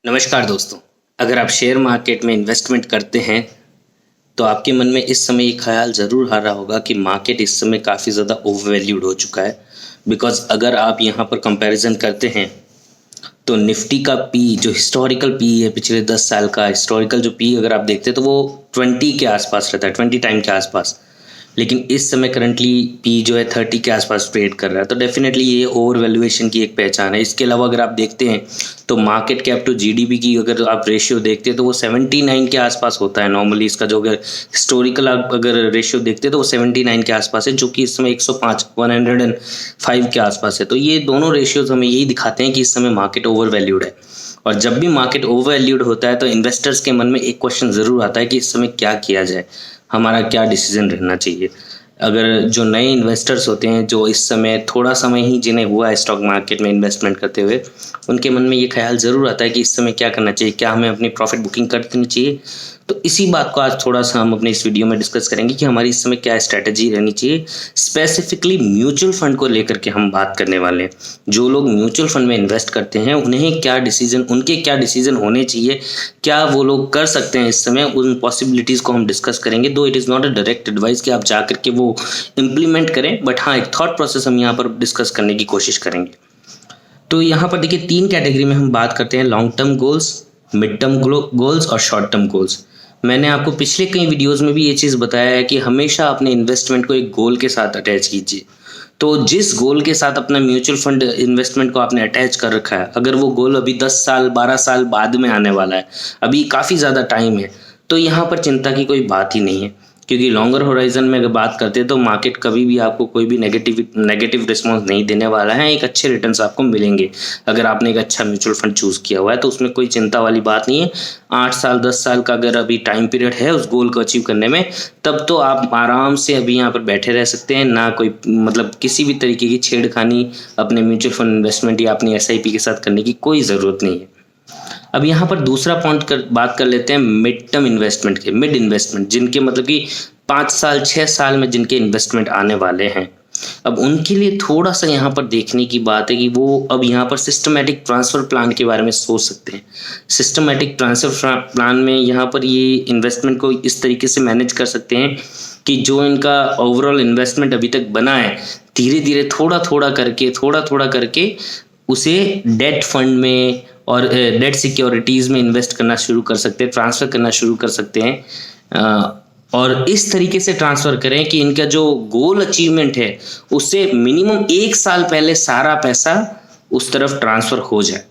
नमस्कार दोस्तों। अगर आप शेयर मार्केट में इन्वेस्टमेंट करते हैं तो आपके मन में इस समय ये ख्याल ज़रूर आ रहा होगा कि मार्केट इस समय काफ़ी ज़्यादा ओवरवैल्यूड हो चुका है। बिकॉज़ अगर आप यहाँ पर कंपैरिजन करते हैं तो निफ्टी का पी जो हिस्टोरिकल पी है, पिछले 10 साल का हिस्टोरिकल जो पी अगर आप देखते हैं तो वो 20 के आसपास रहता है, 20 टाइम के आसपास। लेकिन इस समय करंटली पी जो है 30 के आसपास ट्रेड कर रहा है, तो डेफिनेटली ये ओवर वैल्यूएशन की एक पहचान है। इसके अलावा अगर आप देखते हैं तो मार्केट कैप टू जीडीपी की अगर आप रेशियो देखते हैं तो वो 79 के आसपास होता है नॉर्मली। इसका जो अगर हिस्टोरिकल आप अगर रेशियो देखते हैं तो वो 79 के आसपास है, जो कि इस समय 105 के आसपास है। तो ये दोनों रेशियोज हमें यही दिखाते हैं कि इस समय मार्केट ओवर वैल्यूड है। और जब भी मार्केट ओवर वैल्यूड होता है तो इन्वेस्टर्स के मन में एक क्वेश्चन ज़रूर आता है कि इस समय क्या किया जाए, हमारा क्या डिसीजन रहना चाहिए। अगर जो नए इन्वेस्टर्स होते हैं, जो इस समय थोड़ा समय ही जिन्हें हुआ है स्टॉक मार्केट में इन्वेस्टमेंट करते हुए, उनके मन में ये ख्याल ज़रूर आता है कि इस समय क्या करना चाहिए, क्या हमें अपनी प्रॉफिट बुकिंग कर देनी चाहिए। तो इसी बात को आज थोड़ा सा हम अपने इस वीडियो में डिस्कस करेंगे कि हमारी इस समय क्या स्ट्रैटेजी रहनी चाहिए। स्पेसिफिकली म्यूचुअल फंड को लेकर के हम बात करने वाले हैं। जो लोग म्यूचुअल फंड में इन्वेस्ट करते हैं उन्हें क्या डिसीजन, उनके क्या डिसीजन होने चाहिए, क्या वो लोग कर सकते हैं इस समय, उन पॉसिबिलिटीज़ को हम डिस्कस करेंगे। दो it is not a direct advice कि आप जा करके वो इम्प्लीमेंट करें, बट हाँ एक थॉट प्रोसेस हम यहाँ पर डिस्कस करने की कोशिश करेंगे। तो यहाँ पर देखिए 3 कैटेगरी में हम बात करते हैं, long term goals, mid term goals और शॉर्ट टर्म गोल्स। मैंने आपको पिछले कई वीडियोस में भी ये चीज़ बताया है कि हमेशा अपने इन्वेस्टमेंट को एक गोल के साथ अटैच कीजिए। तो जिस गोल के साथ अपना म्यूचुअल फंड इन्वेस्टमेंट को आपने अटैच कर रखा है, अगर वो गोल अभी 10 साल 12 साल बाद में आने वाला है, अभी काफ़ी ज़्यादा टाइम है, तो यहाँ पर चिंता की कोई बात ही नहीं है। क्योंकि लॉन्गर होराइजन में अगर बात करते हैं तो मार्केट कभी भी आपको कोई भी नेगेटिव रिस्पॉन्स नहीं देने वाला है। एक अच्छे रिटर्न्स आपको मिलेंगे अगर आपने एक अच्छा म्यूचुअल फंड चूज़ किया हुआ है, तो उसमें कोई चिंता वाली बात नहीं है। 8 साल 10 साल का अगर अभी टाइम पीरियड है उस गोल को अचीव करने में, तब तो आप आराम से अभी यहाँ पर बैठे रह सकते हैं। ना कोई मतलब किसी भी तरीके की छेड़खानी अपने म्यूचुअल फंड इन्वेस्टमेंट या अपनी SIP के साथ करने की कोई ज़रूरत नहीं है। अब यहाँ पर दूसरा पॉइंट बात कर लेते हैं मिड टर्म इन्वेस्टमेंट के, मिड इन्वेस्टमेंट जिनके मतलब कि 5 साल 6 साल में जिनके इन्वेस्टमेंट आने वाले हैं। अब उनके लिए थोड़ा सा यहाँ पर देखने की बात है कि वो अब यहाँ पर सिस्टमेटिक ट्रांसफ़र प्लान के बारे में सोच सकते हैं। सिस्टमेटिक ट्रांसफ़र प्लान में यहाँ पर ये इन्वेस्टमेंट को इस तरीके से मैनेज कर सकते हैं कि जो इनका ओवरऑल इन्वेस्टमेंट अभी तक बना है, धीरे धीरे थोड़ा थोड़ा करके उसे डेट फंड में और डेट सिक्योरिटीज़ में इन्वेस्ट करना शुरू कर सकते हैं, ट्रांसफ़र करना शुरू कर सकते हैं। और इस तरीके से ट्रांसफ़र करें कि इनका जो गोल अचीवमेंट है उससे मिनिमम 1 साल पहले सारा पैसा उस तरफ ट्रांसफ़र हो जाए।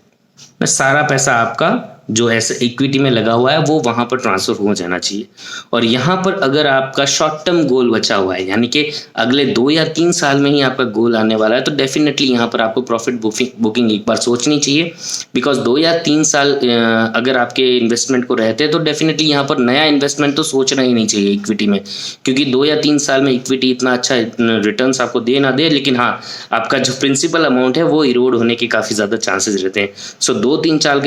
सारा पैसा आपका जो ऐसे इक्विटी में लगा हुआ है वो वहाँ पर ट्रांसफ़र हो जाना चाहिए। और यहाँ पर अगर आपका शॉर्ट टर्म गोल बचा हुआ है, यानी कि अगले 2 या 3 साल में ही आपका गोल आने वाला है, तो डेफिनेटली यहाँ पर आपको प्रॉफिट बुकिंग एक बार सोचनी चाहिए। बिकॉज 2 या 3 साल अगर आपके इन्वेस्टमेंट को रहते हैं तो डेफिनेटली यहाँ पर नया इन्वेस्टमेंट तो सोचना ही नहीं चाहिए इक्विटी में। क्योंकि 2 या 3 साल में इक्विटी इतना अच्छा रिटर्न्स आपको दे ना दे, लेकिन हाँ आपका जो प्रिंसिपल अमाउंट है वो इरोड होने के काफ़ी ज़्यादा चांसेस रहते हैं। सो 2-3 साल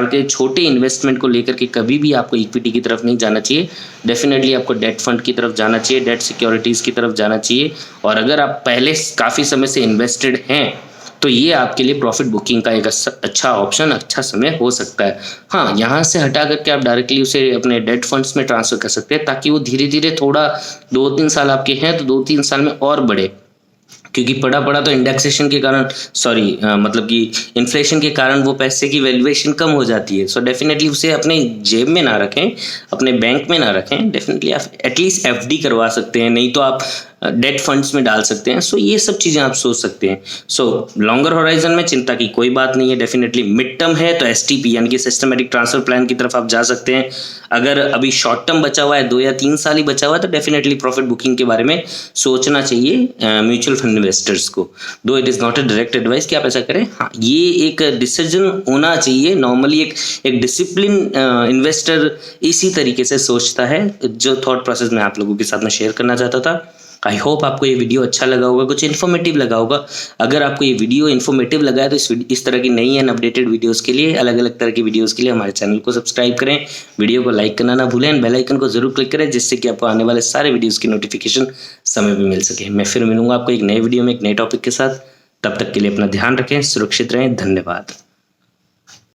के छोटे इन्वेस्टमेंट को लेकर के कभी भी आपको इक्विटी की तरफ नहीं जाना चाहिए। डेफिनेटली आपको डेट फंड की तरफ जाना चाहिए, डेट सिक्योरिटीज़ की तरफ जाना चाहिए। और अगर आप पहले काफ़ी समय से इन्वेस्टेड हैं तो ये आपके लिए प्रॉफिट बुकिंग का एक अच्छा ऑप्शन, अच्छा समय हो सकता है। हाँ, यहाँ से हटा करके आप डायरेक्टली उसे अपने डेट फंड्स में ट्रांसफ़र कर सकते हैं, ताकि वो धीरे धीरे थोड़ा 2-3 साल आपके हैं तो 2-3 साल में और बढ़े। क्योंकि पड़ा तो इंडेक्सेशन के कारण, मतलब कि इन्फ्लेशन के कारण वो पैसे की वैल्यूएशन कम हो जाती है। सो डेफिनेटली उसे अपने जेब में ना रखें, अपने बैंक में ना रखें। डेफिनेटली आप एटलीस्ट FD करवा सकते हैं, नहीं तो आप डेट फंड्स में डाल सकते हैं। सो ये सब चीज़ें आप सोच सकते हैं। सो लॉन्गर होराइजन में चिंता की कोई बात नहीं है। डेफिनेटली मिड टर्म है तो STP यानी कि सिस्टमेटिक ट्रांसफर प्लान की तरफ आप जा सकते हैं। अगर अभी शॉर्ट टर्म बचा हुआ है, 2 या 3 साल ही बचा हुआ है, तो डेफिनेटली प्रॉफिट बुकिंग के बारे में सोचना चाहिए म्यूचुअल फंड इन्वेस्टर्स को। दो it is not a direct advice कि आप ऐसा करें। हाँ, ये एक डिसीजन होना चाहिए। नॉर्मली एक डिसिप्लिन इन्वेस्टर इसी तरीके से सोचता है, जो थॉट प्रोसेस मैं आप लोगों के साथ में शेयर करना चाहता था। आई होप आपको ये वीडियो अच्छा लगा होगा, कुछ इन्फॉर्मेटिव लगा होगा। अगर आपको ये वीडियो इन्फॉर्मेटिव लगा है तो इस तरह की नई एंड अपडेटेड वीडियोस के लिए, अलग अलग तरह की वीडियोस के लिए हमारे चैनल को सब्सक्राइब करें, वीडियो को लाइक करना ना भूलें, एंड बेल आइकन को जरूर क्लिक करें, जिससे कि आपको आने वाले सारे वीडियोज़ की नोटिफिकेशन समय पर मिल सके। मैं फिर मिलूंगा आपको एक नए वीडियो में एक नए टॉपिक के साथ। तब तक के लिए अपना ध्यान रखें, सुरक्षित रहें। धन्यवाद।